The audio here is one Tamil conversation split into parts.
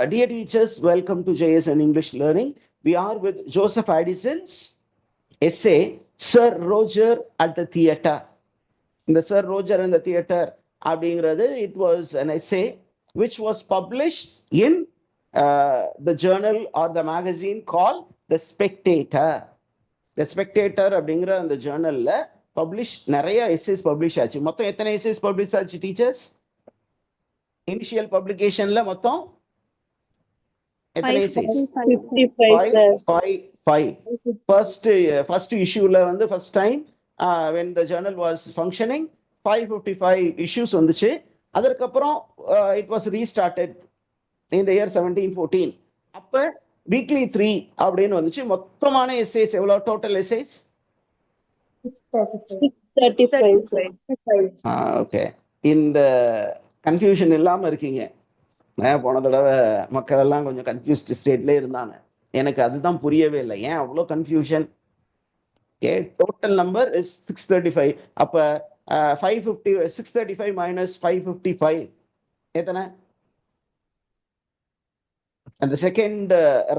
Dear teachers, welcome to JSN English Learning. We are with Joseph Addison's essay, Sir Roger at the Theatre. The Sir Roger and the Theatre, it was an essay which was published in the journal or the magazine called The Spectator. The Spectator அப்படிங்கிற அந்த ஜேர்னல்ல பப்ளிஷ் நிறைய எஸ்ஏஸ் பப்ளிஷ் ஆச்சு. மொத்தம் எத்தனை எஸ்ஏஸ் பப்ளிஷ் ஆச்சு டீச்சர்ஸ்? இனிஷியல் பப்ளிகேஷன்ல மொத்தம் எத்தனை எஸ்ஏஸ்? 5. ஃபர்ஸ்ட் இஷ்யூல வந்து first time when the journal was functioning 555 issues வந்துச்சு. அதற்கப்புறம் it was restarted in the year 1714. அப்ப வீக்லி 3 அப்படின்னு வந்துச்சு. மொத்தமான எஸ்ஏஸ் எவ்வளவு? Total essays 635. ஓகே, இந்த கன்ஃபியூஷன் இல்லாம இருக்கீங்க. போன தடவை மக்கள் எல்லாம் கொஞ்சம் கன்ஃபியூஸ்ட் ஸ்டேட்ல இருந்தாங்க. எனக்கு அதுதான் புரியவே இல்லை, ஏன் அவ்வளோ confusion. Okay, total number is 635. அப்ப 550 635 minus 555 எத்தனை? அந்த செகண்ட்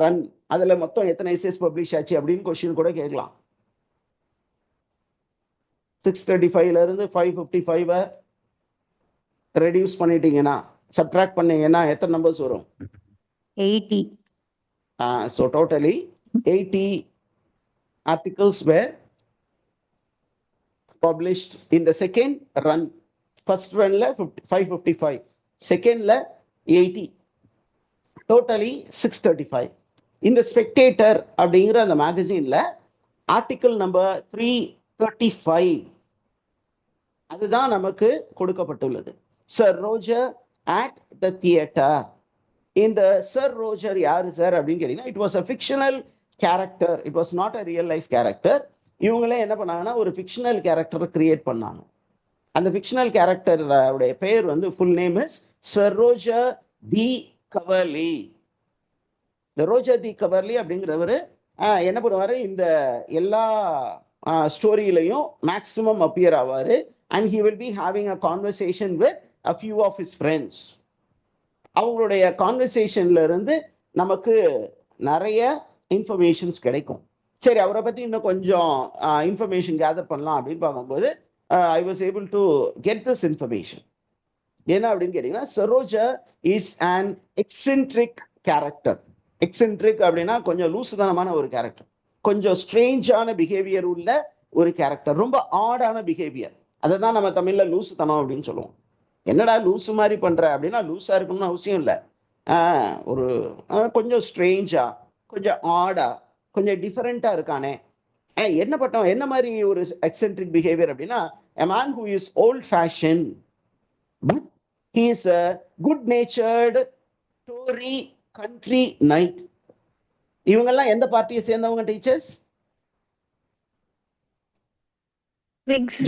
ரன் அதுல மொத்தம் எத்தனை எஸ்ஏஸ் பப்ளிஷ் ஆச்சு அப்படின்னு கொஸ்டின் கூட கேட்கலாம். 635ல இருந்து 555 ரெடியூஸ் பண்ணிட்டீங்கன்னா, சப்ட்ராக்ட் பண்ணீங்கன்னா எத்தனை நம்பர்ஸ் வரும்? 80. So totally 80 articles were published in the second run. First runல 555, secondல 80, totally 635. இந்த ஸ்பெக்டேட்டர் அப்படிங்கிற அந்த மேகசின்ல ஆர்டிகிள் நம்பர் 335 அதுதான் நமக்கு கொடுக்கப்பட்டுள்ளது. Sir Roger at the Theatre. இந்த Sir Roger யாரு சார் அப்படின்னு கேட்டீங்கன்னா, it was a fictional character, it was not a real life character. இவங்களே என்ன பண்ணாங்கன்னா ஒரு ஃபிக்ஷனல் கேரக்டரை கிரியேட் பண்ணாங்க. அந்த ஃபிக்ஷனல் கேரக்டருடைய பெயர் வந்து full name is Sir Roger de Coverley. இந்த ரோஜர் தி கவர்லி அப்படிங்கிறவர் என்ன பண்ணுவாரு, இந்த எல்லா ஸ்டோரியிலையும் மேக்சிமம் அப்பியர் ஆவாரு. And he will be having a conversation with a few of his friends. அவங்களுடைய கான்வர்சேஷன்ல இருந்து நமக்கு நிறைய இன்ஃபர்மேஷன்ஸ் கிடைக்கும். சரி, அவரை பத்தி இன்னும் கொஞ்சம் இன்ஃபர்மேஷன் கேதர் பண்ணலாம் அப்படின்னு பார்க்கும்போது I was able to get this information. என்ன அப்படின்னு கேட்டீங்கன்னா, Sir Roger is an eccentric character. Eccentric அப்படின்னா கொஞ்சம் லூசுதனமான ஒரு கேரக்டர், கொஞ்சம் ஸ்ட்ரேஞ்சான பிஹேவியர் உள்ள ஒரு கேரக்டர், ரொம்ப ஆடான பிஹேவியர். அதை தான் நம்ம தமிழ்ல லூசுத்தனம் அப்படின்னு சொல்லுவோம். என்னடா லூசு மாதிரி பண்ற அப்படின்னா, லூஸா இருக்கணும்னு அவசியம் இல்லை. ஒரு கொஞ்சம் ஸ்ட்ரேஞ்சா, கொஞ்சம் ஆடா, கொஞ்சம் டிஃபரெண்டா இருக்கானே, என்ன பட்டம், என்ன மாதிரி ஒரு எக்ஸென்ட்ரிக் பிஹேவியர் அப்படின்னா, a man who is old fashioned but he is a good natured Tory country knight. இவங்கெல்லாம் எந்த பார்ட்டியை சேர்ந்தவங்க டீச்சர்ஸ்?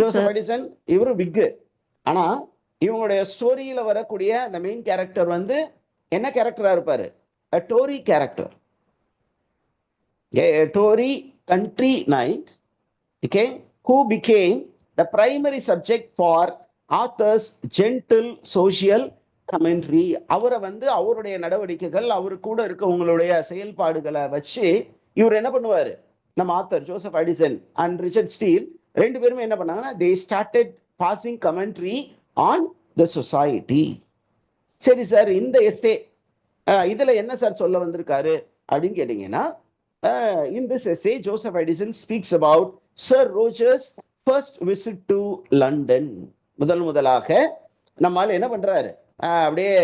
ஜோசப் அடிசன் இவரு விக். ஆனா இவங்களுடைய ஸ்டோரியில வரக்கூடிய அந்த மெயின் கேரக்டர் வந்து என்ன கேரக்டரா இருப்பாரு? a Tory character, a Tory country knight, okay, who became the primary subject for Arthur's gentle social commentary. அவரை வந்து அவருடைய நடவடிக்கைகள், அவரு கூட இருக்கவங்களுடைய செயல்பாடுகளை வச்சு இவர் என்ன பண்ணுவாரு, நம்ம author Joseph Addison and Richard Steele ரெண்டு பேருமே என்ன பண்ணாங்கன்னா, they started passing commentary on the society. சரி சார், இந்த எஸ்ஸே இதுல என்ன சார் சொல்ல வந்திருக்காரு அப்படின்னு கேட்டீங்கன்னா, in this essay Joseph Addison speaks about Sir Roger's first visit to London. முதலாக நம்மால் என்ன பண்றாரு, அப்படியே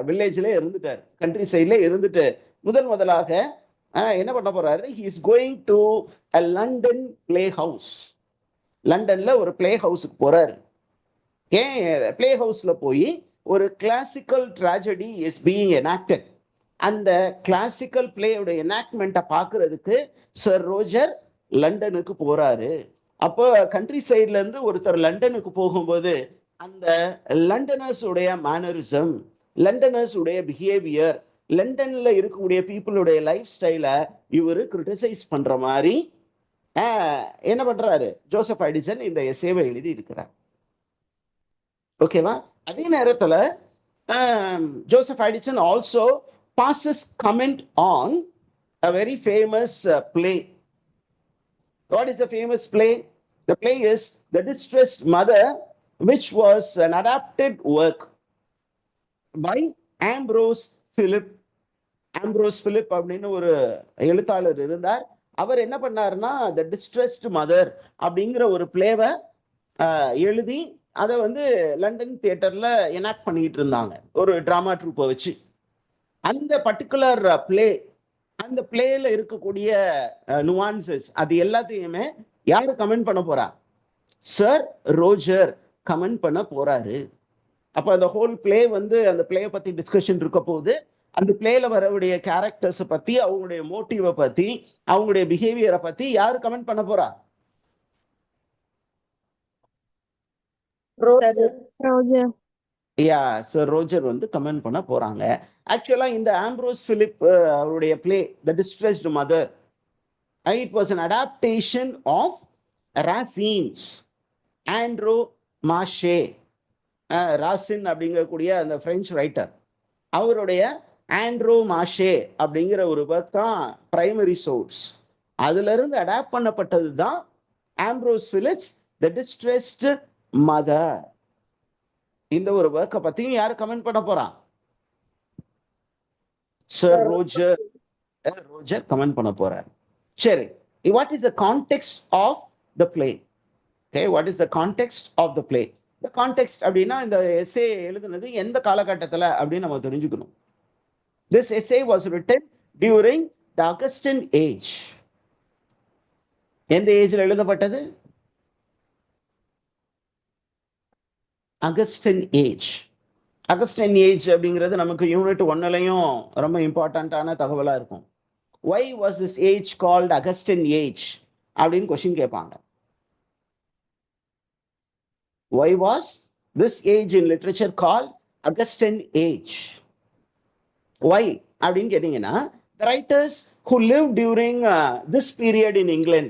வில்லேஜ்ல இருந்துட்டார், கண்ட்ரி சைட்ல இருந்துட்டு முதலாக என்ன பண்ண போறாரு, he is going to a London play house. லண்டன்ல ஒரு பிளே ஹவுஸுக்கு போறாரு. பிளே ஹவுஸ்ல போய் ஒரு classical tragedy is being enacted. அந்த கிளாசிக்கல் பிளேயோட எனாக்ட்மெண்ட்டை பார்க்கறதுக்கு Sir Roger லண்டனுக்கு போறாரு. அப்போ கண்ட்ரி சைட்ல இருந்து ஒருத்தர் லண்டனுக்கு போகும்போது அந்த லண்டனர்ஸ் உடைய மேனரிசம், லண்டனர்ஸ் உடைய பிஹேவியர், லண்டன்ல இருக்கக்கூடிய பீப்புளுடைய லைஃப் ஸ்டைலை இவரு கிரிட்டிசைஸ் பண்ற மாதிரி என்ன பண்றாரு ஜோசப் அடிசன் இந்த எஸ்ஸேவை எழுதி இருக்கிறார். ஓகேவா? அதே நேரத்துல Joseph Addison also passes comment on a very famous play. What is the famous play? The play is The Distressed Mother, which was an adapted work by Ambrose Philip. Ambrose Philip அப்படின்னு ஒரு எழுத்தாளர் இருந்தார். அவர் என்ன பண்ணாருன்னா த டிஸ்ட்ரெஸ்ட் மதர் அப்படிங்கிற ஒரு பிளேவை எழுதி அதை வந்து லண்டன் தியேட்டர்ல எனாக்ட் பண்ணிட்டு இருந்தாங்க ஒரு டிராமா ட்ரூப்பை வச்சு. அந்த பர்டிகுலர் பிளே, அந்த பிளேல இருக்கக்கூடிய நுவான்சஸ் அது எல்லாத்தையுமே யாரு கமெண்ட் பண்ண போறா? சர் ரோஜர் கமெண்ட் பண்ண போறாரு. அப்ப அந்த ஹோல் பிளே வந்து அந்த பிளேயை பத்தி டிஸ்கஷன் இருக்க போது, அந்த பிளேல வரக்கூடிய கேரக்டர்ஸ் பத்தி, அவங்களுடைய மோட்டிவை பத்தி, அவங்களுடைய பிஹேவியரை பத்தி யாரு கமெண்ட் பண்ண போறா? சர் ரோஜர் வந்து கமெண்ட் பண்ண போறாங்க. ஆக்சுவலா இந்த ஆம்ப்ரோஸ் பிலிப் அவருடைய play the distressed mother, it was an adaptation of Racine's Andro மாஷே. ராசின் அப்படிங்கக்கூடிய அந்த பிரெஞ்சு ரைட்டர், அவருடைய ஆண்ட்ரோ மாஷே அப்படிங்கிற ஒரு ஒர்க் தான் பிரைமரி சோர்ஸ். அதுல இருந்து அடாப்ட் பண்ணப்பட்டது தான் ஆம்ப்ரோஸ் பிலிப்ஸ் த டிஸ்ட்ரெஸ்ட் மதர். இந்த ஒரு ஒர்க்கை பத்தியும் யாரு கமெண்ட் பண்ண போறான்? சர் ரோஜர் கமெண்ட் பண்ண போறார். சரி, what is the context of the play? Okay, what is the context of the play? The context அப்படின்னா இந்த எஸ்ஏ எழுதுனது எந்த காலகட்டத்துல அப்படின்னு நம்ம தெரிஞ்சுக்கணும். This essay was written during the Augustan age. எந்த ஏஜ்ல எழுதப்பட்டது? அகஸ்டன் ஏஜ். அகஸ்டன் ஏஜ் அப்படிங்கிறது நமக்கு யூனிட் 1லயும் ரொம்ப இம்பார்ட்டன்டான தகவலா இருக்கும். Why was this age called Augustan age அப்படின்னு கொஸ்டின் கேட்பாங்க. Why was this age in literature called Augustan age? Why அப்படின்னு கேட்டீங்கன்னா, the writers who lived during this period in England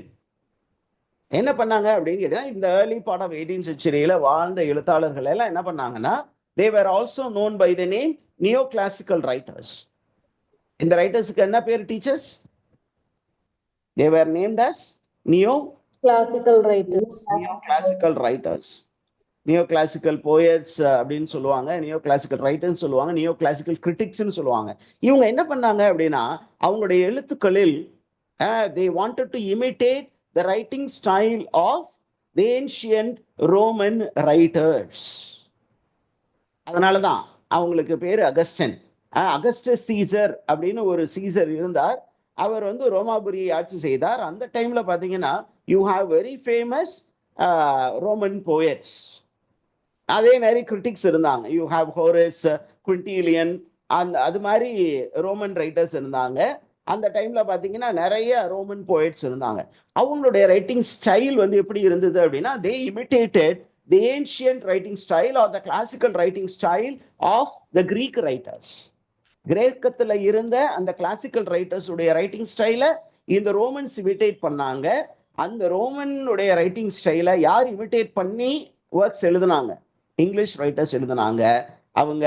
என்ன பண்ணாங்க அப்படின்னு கேட்டா, இந்த ஏர்லி பார்ட் ஆஃப் 18th centuryல வாழ்ந்த எழுத்தாளர்கள் எல்லாம் என்ன பண்ணாங்கன்னா, they were also known by the name neoclassical writers. இந்த ரைட்டர்ஸ்க்கு என்ன பேர் teachers? they were named as neoclassical writers. Neo classical poets அப்படின்னு சொல்லுவாங்க, நியோ கிளாசிக்கல் ரைட்டர்ஸ் சொல்லுவாங்க, நியோ கிளாசிக்கல் கிரிட்டிக்ஸ்ன்னு சொல்லுவாங்க. இவங்க என்ன பண்ணாங்க அப்படின்னா, அவங்களுடைய எழுத்துக்களில் they wanted to imitate the writing style of the ancient Roman writers. அதனாலதான் அவங்களுக்கு பேரு அகஸ்டன். அகஸ்டஸ் சீசர் அப்படின்னு ஒரு சீசர் இருந்தார். அவர் வந்து ரோமாபுரியை ஆட்சி செய்தார். அந்த டைம்ல பாத்தீங்கன்னா you have very famous Roman poets. அதே மாதிரி கிரிட்டிக்ஸ் இருந்தாங்க. யூ ஹாவ் ஹோரஸ், குவிண்டிலியன், அது மாதிரி ரோமன் ரைட்டர்ஸ் இருந்தாங்க. அந்த டைம்ல பாத்தீங்கன்னா நிறைய ரோமன் போயட்ஸ் இருந்தாங்க. அவங்களுடைய ரைட்டிங் ஸ்டைல் வந்து எப்படி இருந்தது அப்படின்னா, they imitated the ancient writing style or the classical writing style of the Greek writers. கிரேக்கத்துல இருந்த அந்த கிளாசிக்கல் ரைட்டர்ஸ் உடைய ரைட்டிங் ஸ்டைல இந்த ரோமன்ஸ் இமிட்டேட் பண்ணாங்க. அந்த ரோமனுடைய ரைட்டிங் ஸ்டைலை யார் இமிட்டேட் பண்ணி ஒர்க்ஸ் எழுதுனாங்க? இங்கிலீஷ் ரைட்டர்ஸ் எழுதுனாங்க. அவங்க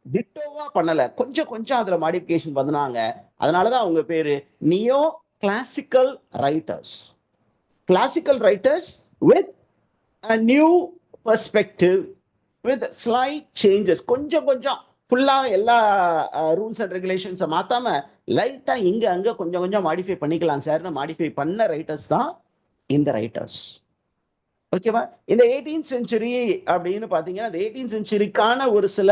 டிட்டோவா பண்ணல, கொஞ்சம் கொஞ்சம் அதுல மாடிஃபிகேஷன் பண்ணாங்க. அதனாலதான் அவங்க பேரு neo classical writers. Classical writers with a new perspective, with slight changes. கொஞ்சம் கொஞ்சம் ஃபுல்லா எல்லா ரூல்ஸ் அண்ட் ரெகுலேஷன்ஸை மாத்தாம லைட்டா இங்க அங்க கொஞ்சம் கொஞ்சம் மாடிஃபை பண்ணிக்கலாம் சார்னு மாடிஃபை பண்ண ரைட்டர்ஸ் தான் இந்த ரைட்டர்ஸ். ஓகேவா? இந்த 18th century அப்படின்னு பாத்தீங்கன்னா, இந்த 18th centuryக்கான ஒரு சில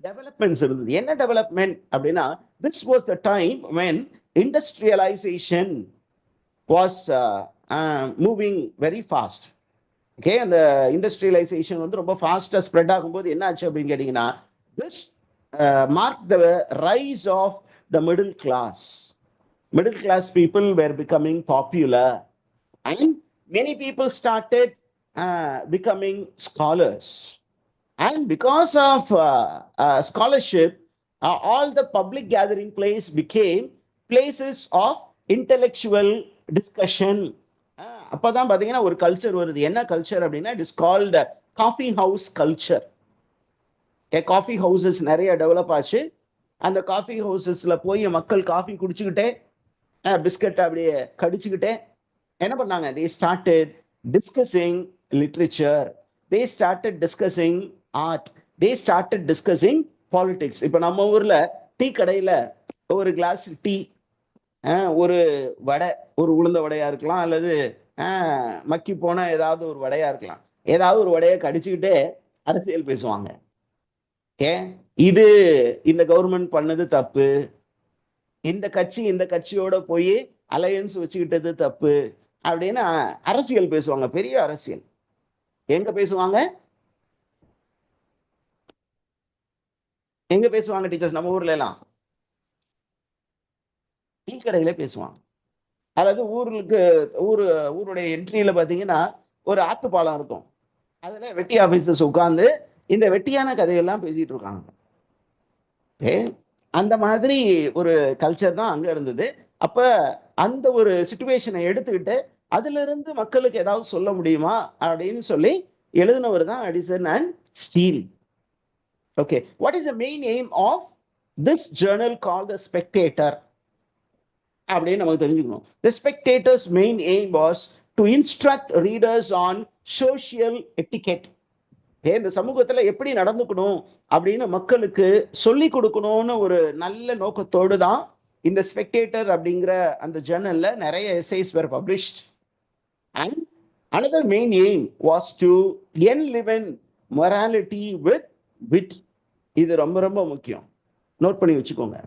டெவலப்மெண்ட்ஸ் இருந்தது. என்ன டெவலப்மெண்ட் அப்படின்னா, this was the time when industrialization was moving very fast. Okay, அந்த இண்டஸ்ட்ரியலைசேஷன் வந்து ரொம்ப ஃபாஸ்டா ஸ்ப்ரெட் ஆகும்போது என்ன ஆச்சு அப்படின்னு கேட்டீங்கன்னா, this marked the rise of the middle class. Middle class people were becoming popular and many people started becoming scholars. And because of scholarship, all the public gathering place became places of intellectual discussion. அப்பதான் பாத்தீங்கன்னா ஒரு கல்ச்சர் வருது. என்ன கல்ச்சர் அப்படின்னா, it is called coffee house culture. Coffee houses நிறைய டெவலப் ஆச்சு. அந்த காஃபி ஹவுசஸ்ல போய் மக்கள் காஃபி குடிச்சுக்கிட்டே பிஸ்கட் அப்படியே கடிச்சுக்கிட்டே என்ன பண்ணாங்க? They started discussing literature, they started discussing art, they started discussing politics. இப்போ நம்ம ஊர்ல டீ கடையில ஒரு கிளாஸ் டீ, ஒரு வடை, ஒரு உளுந்த வடையா இருக்கலாம், அல்லது மக்கி போன ஏதாவது ஒரு வடையா இருக்கலாம், ஏதாவது ஒரு வடையை கடிச்சுக்கிட்டே அரசியல் பேசுவாங்க. இது இந்த கவர்மெண்ட் பண்ணது தப்பு, இந்த கட்சி இந்த கட்சியோட போய் அலையன்ஸ் வச்சுக்கிட்டது தப்பு அப்படின்னு அரசியல் பேசுவாங்க. பெரிய அரசியல் எங்க பேசுவாங்க? எங்க பேசுவாங்க டீச்சர்ஸ்? நம்ம ஊர்ல எல்லாம் டீ கடையில பேசுவாங்க. அதாவது ஊருடைய என்ட்ரியில பாத்தீங்கன்னா ஒரு ஆத்துப்பாலம் இருக்கும், அதுல வெட்டி ஆபீசர்ஸ் உட்கார்ந்து இந்த வெட்டியான கதையெல்லாம் பேசிட்டு இருக்காங்க. அந்த மாதிரி ஒரு கல்ச்சர் தான் அங்க இருந்தது. அப்ப அந்த ஒரு சிச்சுவேஷனை எடுத்துக்கிட்டு அதுல இருந்து மக்களுக்கு ஏதாவது சொல்ல முடியுமா அப்படின்னு சொல்லி எழுதினவர் தான் Addison and Steele. Okay, what is the main aim of this journal call the Spectator அப்படின்னு நமக்கு தெரிஞ்சுக்கணும். The Spectator's main aim was to instruct readers on social etiquette. இந்த சமூகத்துல எப்படி நடந்துக்கணும் அப்படின்னு மக்களுக்கு சொல்லி கொடுக்கணும்னு ஒரு நல்ல நோக்கத்தோடு தான் இந்த ஸ்பெக்டேட்டர் அப்படிங்கிற அந்த ஜர்னல்ல நிறைய essays were published. And another main aim was to enliven morality with wit. இது ரொம்ப ரொம்ப முக்கியம், நோட் பண்ணி வச்சுக்கோங்க.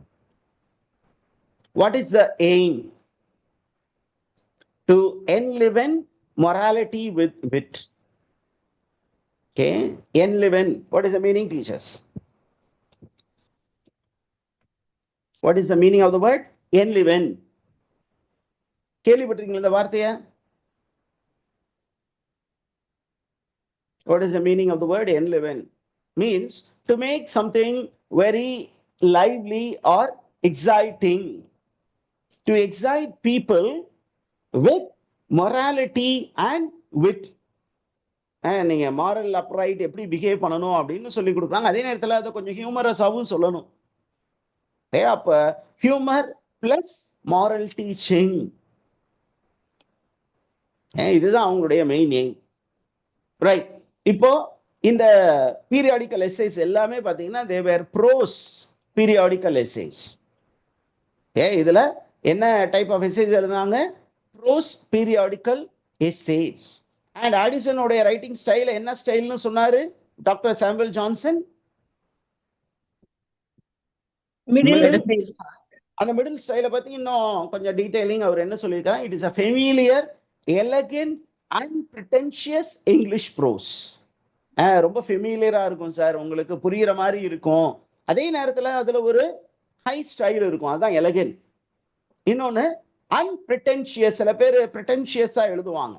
What is the aim? To enliven morality with wit. Okay, enliven, what is the meaning, teachers? What is the meaning of the word enliven? கேள்விப்பட்டிருக்கீங்களா இந்த வார்த்தையை? What is the meaning of the word enliven? Means to make something very lively or exciting, to excite people with morality and wit. நீங்க மாரல் அப்ரைட் எப்படி பிஹேவ் பண்ணணும் அப்படின்னு சொல்லி கொடுக்குறாங்க. அதே நேரத்தில் அதை கொஞ்சம் ஹியூமரஸாகவும் சொல்லணும். அப்ப ஹியூமர் பிளஸ் மாரல் டீச்சிங், இதுதான் அவங்களுடைய மெயின் எய்ம். ரைட். இப்போ இந்த பீரியாடிக்கல் எஸ்ஸேஸ் எல்லாமே பாத்தீங்கன்னா they were prose periodical essays. இதுல என்ன டைப் ஆஃப் எஸ்ஸேஸ் எழுதுனாங்க? prose periodical essays. அண்ட் ஆடிசனுடைய ரைட்டிங் ஸ்டைல் என்ன ஸ்டைல்னு சொன்னாரு டாக்டர் சாமுவேல் ஜான்சன்? அந்த மிடில் ஸ்டைலை பத்தி இன்னும் கொஞ்சம் டீடைலிங் அவர் என்ன சொல்லியிருக்காரு? It is a familiar, elegant, unpretentious English prose. ரொம்ப ஃபெமிலியரா இருக்கும் சார், உங்களுக்கு புரியுற மாதிரி இருக்கும், அதே நேரத்தில் அதுல ஒரு ஹை ஸ்டைல் இருக்கும், அதுதான் எலகன். இன்னொன்னு அன்பிரிட்டென்ஷியஸ், சில பேர் பிரிட்டென்ஷியஸா எழுதுவாங்க,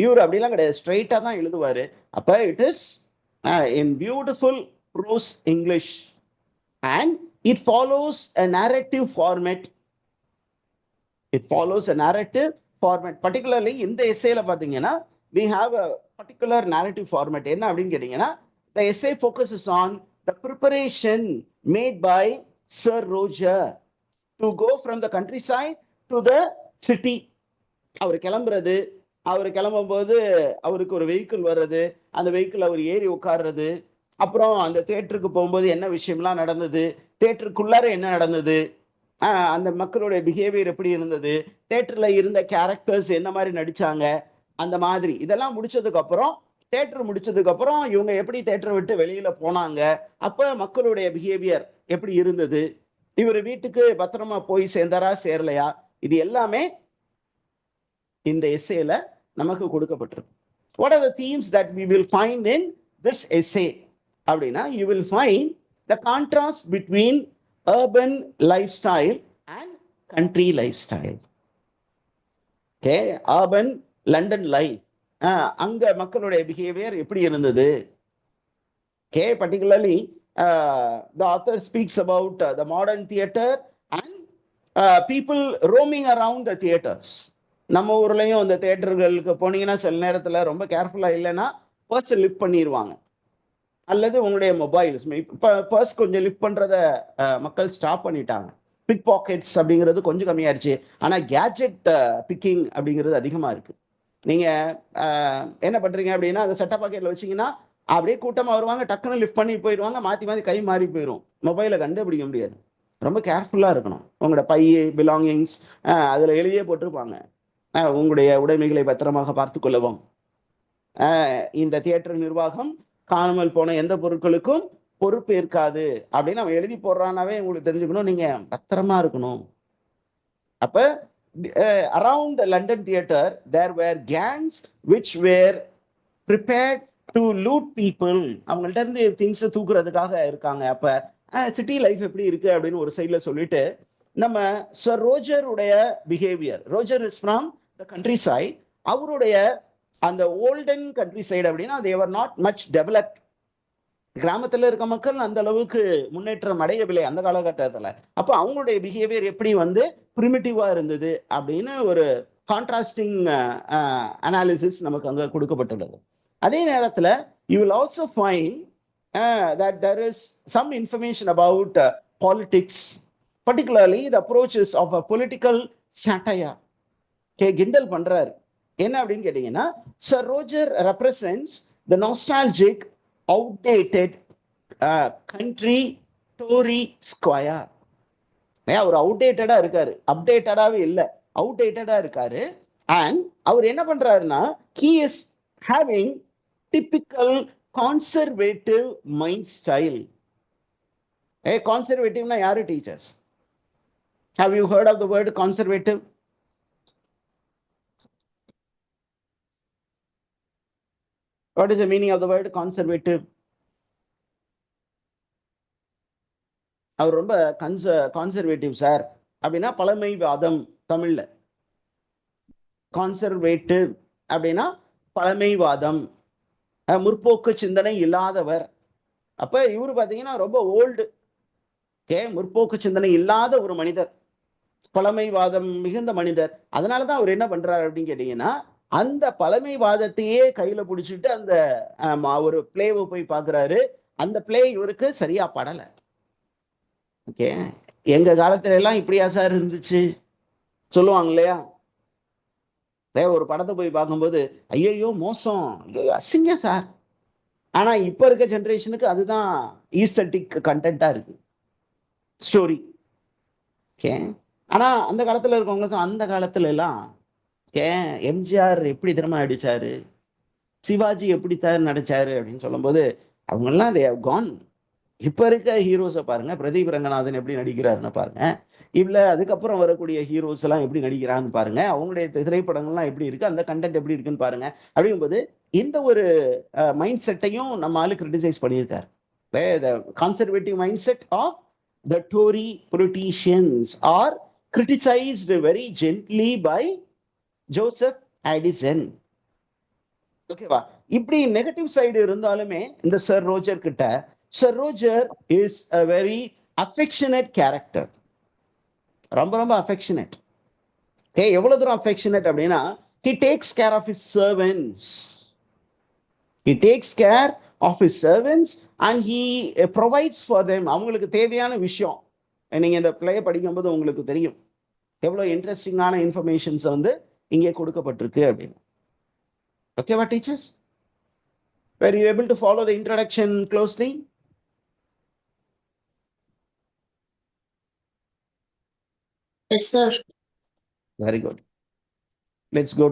இவர் அப்படிலாம் கிடையாது, ஸ்ட்ரெயிட்டா தான் எழுதுவாரு. அப்ப it is in beautiful prose English and it follows a narrative format. It follows a narrative format. Particularly இந்த எஸ்ஸேல பாத்தீங்கன்னா we have a particular narrative format. என்ன அப்படின்னு கேட்டீங்கன்னா, the essay focuses on the preparation made by Sir Roger to go from the countryside to the city. அவர் கிளம்புறது, அவர் கிளம்பும் போது அவருக்கு ஒரு வெஹிக்கிள் வர்றது, அந்த வெஹிக்கிள் அவர் ஏறி உட்கார்றது, அப்புறம் அந்த தியேட்டருக்கு போகும்போது என்ன விஷயம்லாம் நடந்தது, தியேட்டருக்குள்ளார என்ன நடந்தது, அந்த மக்களுடைய பிஹேவியர் எப்படி இருந்தது, தியேட்டர்ல இருந்த கேரக்டர்ஸ் என்ன மாதிரி நடிச்சாங்க, அந்த மாதிரி இதெல்லாம் முடிச்சதுக்கு அப்புறம், தியேட்டர் முடிச்சதுக்கு அப்புறம் இவங்க எப்படி தியேட்டரை விட்டு வெளியில போனாங்க, அப்ப மக்களுடைய பிஹேவியர் எப்படி இருந்தது, இவர் வீட்டுக்கு பத்திரமா போய் சேர்ந்தாரா சேரலையா, இது எல்லாமே இந்த எஸ்ஸேல நமக்கு கொடுக்கப்பட்டிருக்கு. What are the themes that we will find in this essay? அப்படின்னா you will find the contrast between urban lifestyle and country lifestyle. Okay, urban London life, அங்க மக்களுடைய பிஹேவியர் எப்படி இருந்தது. Okay, particularly the author speaks about the modern theater and people roaming around the theaters. நம்ம ஊர்லயும் அந்த தியேட்டர்களுக்கு போனீங்கன்னா சில நேரத்துல ரொம்ப கேர்ஃபுல்லா இல்லைன்னா பர்ஸ் லிஃப்ட் பண்ணிடுவாங்க. அல்லது உங்களுடைய மொபைல்ஸ். இப்போ பர்ஸ் கொஞ்சம் லிஃப்ட் பண்றத மக்கள் ஸ்டாப் பண்ணிட்டாங்க. பிக் பாக்கெட்ஸ் அப்படிங்கிறது கொஞ்சம் கம்மியாயிருச்சு. ஆனா கேஜெட் பிக்கிங் அப்படிங்கிறது அதிகமா இருக்கு. நீங்க என்ன பண்றீங்க அப்படின்னா அந்த செட்டப் பாக்கெட்ல வச்சீங்கன்னா அப்படியே கூட்டமா வருவாங்க, டக்குன்னு லிஃப்ட் பண்ணி போயிடுவாங்க, மாத்தி மாத்தி கை மாறி போயிடும், மொபைலை கண்டுபிடிக்க முடியாது. ரொம்ப கேர்ஃபுல்லா இருக்கணும். உங்களோட பை, பிலாங்கிங்ஸ் அதுல எழுதியே போட்டிருப்பாங்க, உங்களுடைய உடைமைகளை பத்திரமாக பார்த்து கொள்ளவும், இந்த தியேட்டர் நிர்வாகம் காணாமல் போன எந்த பொருட்களுக்கும் பொறுப்பு இருக்காது அப்படின்னு அவன் எழுதி போடுறானாவே உங்களுக்கு தெரிஞ்சுக்கணும், நீங்க பத்திரமா இருக்கணும். அப்ப around London theatre there were gangs which were prepared to loot people. அவங்கள்ட்ட இருந்து திங்ஸ் தூக்குறதுக்காக இருக்காங்க. அப்ப சிட்டி லைஃப் எப்படி இருக்கு அப்படின்னு ஒரு சைட்ல சொல்லிட்டு, நம்ம சர் ரோஜருடைய behaviour, Roger is from the countryside, அவருடைய அந்த ஓல்டன் கண்ட்ரி சைடு அப்படின்னா தேவர் நாட் மச் டெவலப்ட். கிராமத்துல இருக்க மக்கள் அந்த அளவுக்கு முன்னேற்றம் அடையவில்லை அந்த காலகட்டத்துல. அப்போ அவங்களுடைய பிஹேவியர் எப்படி வந்து பிரிமிட்டிவா இருந்தது அப்படின்னு ஒரு கான்ட்ராஸ்டிங் அனாலிசிஸ் நமக்கு அங்க கொடுக்கப்பட்டுள்ளது. அதே நேரத்துல you will also find that there is some information about politics, particularly the approaches of a political satire. கிண்டல் பண்றாரு. என்ன அப்படின்னு கேட்டீங்கன்னா, sir Roger represents the nostalgic outdated country Tory squire. அவர் அவுடேட்டடா இருக்காரு, அப்டேட்டடாவே இல்லை, அவுடேட்டடா இருக்காரு. அண்ட் அவர் என்ன பண்றாருன்னா, he is having typical conservative mind style. Conservative na yaru teachers? Have you heard of the word conservative? What is the meaning of the word conservative? அவர் ரொம்ப கான்சர்வேட்டிவ் சார் அப்படின்னா பழமைவாதம் தமிழ்ல. கான்சர்வேட்டிவ் அப்படின்னா பழமைவாதம், முற்போக்கு சிந்தனை இல்லாதவர். அப்ப இவரு பாத்தீங்கன்னா ரொம்ப ஓல்டு, முற்போக்கு சிந்தனை இல்லாத ஒரு மனிதர், பழமைவாதம் மிகுந்த மனிதர். அதனாலதான் அவர் என்ன பண்றாரு அப்படின்னு கேட்டீங்கன்னா, அந்த பழமைவாதத்தையே கையில பிடிச்சிட்டு அந்த ஒரு பிளேவை போய் பாக்குறாரு. அந்த பிளே இவருக்கு சரியா படல. ஓகே, எங்க காலத்துல எல்லாம் இப்படியா சார் இருந்துச்சு சொல்லுவாங்க இல்லையா? ஒரு படத்தை போய் பார்க்கும்போது ஐயோ மோசம், அசிங்க சார். ஆனா இப்ப இருக்க ஜெனரேஷனுக்கு அதுதான் ஈஸ்தட்டிக் கண்டென்ட்டா இருக்கு, ஸ்டோரி. ஓகே, ஆனா அந்த காலத்துல இருக்கவங்க அந்த காலத்துல எல்லாம் எம்ஜிஆர் எப்படி திறமை அடிச்சாரு, சிவாஜி எப்படித்தான் நடிச்சாரு அப்படின்னு சொல்லும் போது அவங்க எல்லாம் they have gone. இப்ப இருக்க ஹீரோஸை பாருங்க, பிரதீப் ரங்கநாதன் எப்படி நடிக்கிறாருன்னு பாருங்க, இல்ல அதுக்கப்புறம் வரக்கூடிய ஹீரோஸ் எல்லாம் எப்படி நடிக்கிறான்னு பாருங்க, அவங்களுடைய திரைப்படங்கள்லாம் எப்படி இருக்கு, அந்த கண்டென்ட் எப்படி இருக்குன்னு பாருங்க. அப்படிங்கும்போது இந்த ஒரு மைண்ட் செட்டையும் நம்ம ஆளு கிரிட்டிசைஸ் பண்ணியிருக்காரு. The conservative mindset of the Tory politicians are criticized very gently by Joseph addition. ஓகேவா? இப்படி நெகட்டிவ் சைடு இருந்தாலுமே இந்த சர் ரோஜர் கிட்ட, sir Roger is a very affectionate character. ரொம்ப ரொம்ப அஃபெக்ஷனேட். எவ்வளவு தூரம் அஃபெக்ஷனேட் அப்படின்னா, he takes care of his servants. He takes care of his servants and he provides for them. அவங்களுக்கு தேவையான விஷயம். நீங்க இந்த பிளேயை படிக்கும்போது உங்களுக்கு தெரியும் எவ்வளவு இன்ட்ரெஸ்டிங்கான இன்ஃபர்மேஷன்ஸ் வந்து இங்கே கொடுக்கப்பட்டிருக்கு அப்படின்னு. ஓகேவா teachers? Were you able to follow the introduction closely? Yes, sir. Very good. Let's go